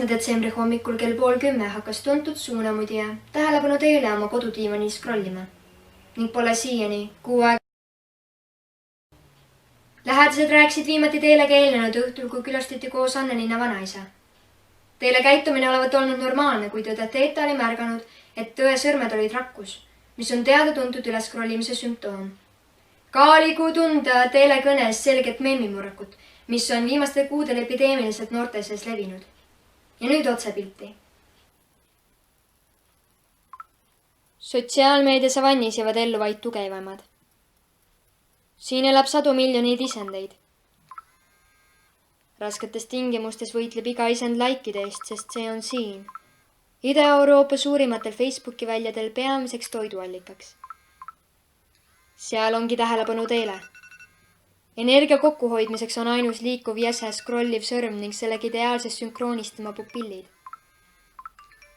Detsembri hommikul kell 9:30 hakkas tuntud suunamudija tähelepanu teele oma kodudiivani scrollima ning pole siiani 6 aega. Lähedased rääkisid viimati Teelega eelnenud õhtul, kui külastati koos Annelinna vanaisa. Teele käitumine olevat olnud normaalne, kuid õde Teeta oli märganud, et tõe sõrmed olid rakkus, mis on teada-tuntud ülescrollimise sümptoom. Ka oli tunda Teele kõnes selget meemimurrakut, mis on viimastel kuudel epideemiliselt noorte sees levinud. Ja nüüd otsepilti. Sotsiaalmeedia savannis jäävad ellu vaid tugevamad. Siin elab 100 miljoneid isendeid. Rasketes tingimustes võitleb iga isend laikide eest, sest see on siin. Ida-Euroopa suurimatel Facebooki väljadel peamiseks toiduallikaks. Seal ongi tähelepanu Teele. Energia kokkuhoidmiseks on ainus liikuv jäse scrolliv sõrm ning sellega ideaalses sünkroonis tema pupillid.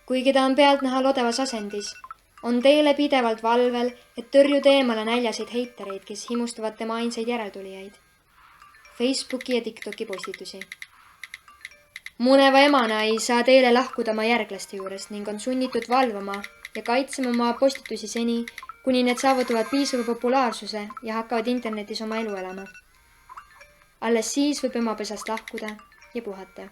Kuigi ta on pealtnäha lodevas asendis, on Teele pidevalt valvel, et tõrjuda eemale näljaseid heitereid, kes himustavad tema ainsaid järeltulijaid. Facebooki ja TikToki postitusi. Muneva emana ei saa Teele lahkuda oma järglaste juures ning on sunnitud valvama ja kaitsema oma postitusi seni, kuni need saavutavad piisava populaarsuse ja hakkavad internetis oma elu elama. Alles siis võib emapesast lahkuda ja puhata.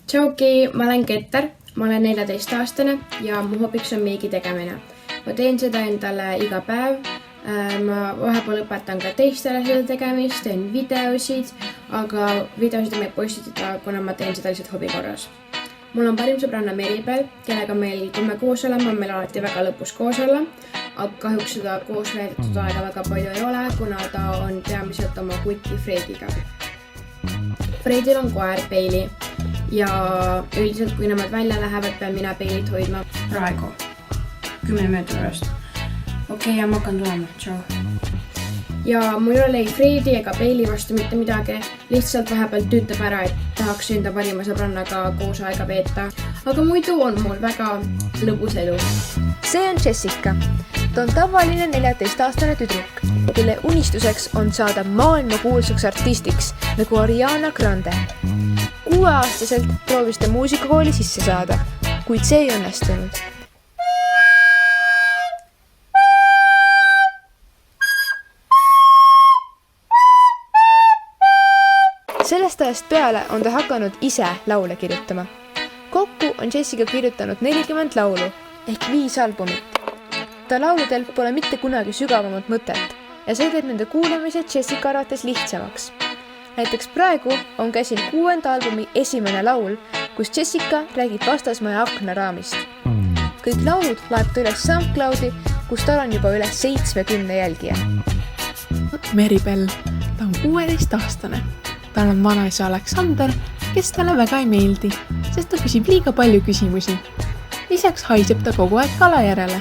Tšauki, ma olen Keter, ma olen 14-aastane ja mu hobiks on meigi tegemine. Ma teen seda endale iga päev. Ma vahepeal õpetan ka teistele seda tegemist, teen videosid, aga videosid ei postitada, kuna ma teen seda lihtsalt hobi korras. Mul on parim sõbranna Meribel, kellega kui me koos oleme, on meil alati väga lõpus koos olla, aga kahjuks seda koos veedetud aega väga palju ei ole, kuna ta on peamiselt oma kuti Frediga. Fredil on koer Peili ja üldiselt, kui nemad välja lähevad, pean mina Peilit hoidma praegu 10 minuti pärast. Okei, ja ma hakkan tulema. Tšau. Ja mul ei ole ei Fredi ega Peili vastu mitte midagi. Lihtsalt vahepeal tüütab ära, et tahaks enda parima sõbrannaga koos aega veeta. Aga muidu on mul väga lõbus elu. See on Jessica. Ta on tavaline 14-aastane tüdruk, kelle unistuseks on saada maailmakuulsaks artistiks nagu Ariana Grande. 6-aastaselt proovis ta muusikakooli sisse saada, kuid see ei õnnestunud. Sellest ajast peale on ta hakanud ise laule kirjutama. Kokku on Jessica kirjutanud 40 laulu ehk 5 albumit. Ta lauludel pole mitte kunagi sügavamat mõtet ja see teeb nende kuulamise Jessica arvates lihtsamaks. Näiteks praegu on käsil 6. albumi esimene laul, kus Jessica räägib vastasmaja aknaraamist. Kõik laulud laeb ta üles SoundCloudi, kus tal on juba üle 70 jälgija. Meribel, ta on 16-aastane. Tal on vanaisa Aleksander, kes talle väga ei meeldi, sest ta küsib liiga palju küsimusi. Lisaks haiseb ta kogu aeg kala järele.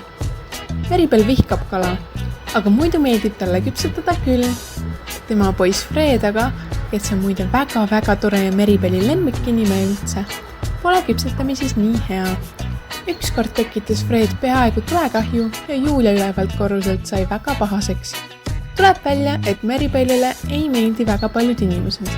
Meribel vihkab kala, aga muidu meeldib talle küpsetada küll. Tema poiss Fred aga, kes on muide väga tore ja Meribeli lemmiknime üldse, pole küpsetamises nii hea. Ükskord tekitas Fred peaaegu tulekahju ja Julia ülevalt korruselt sai väga pahaseks. Tuleb välja, et Meribelile ei meeldi väga paljud inimesed.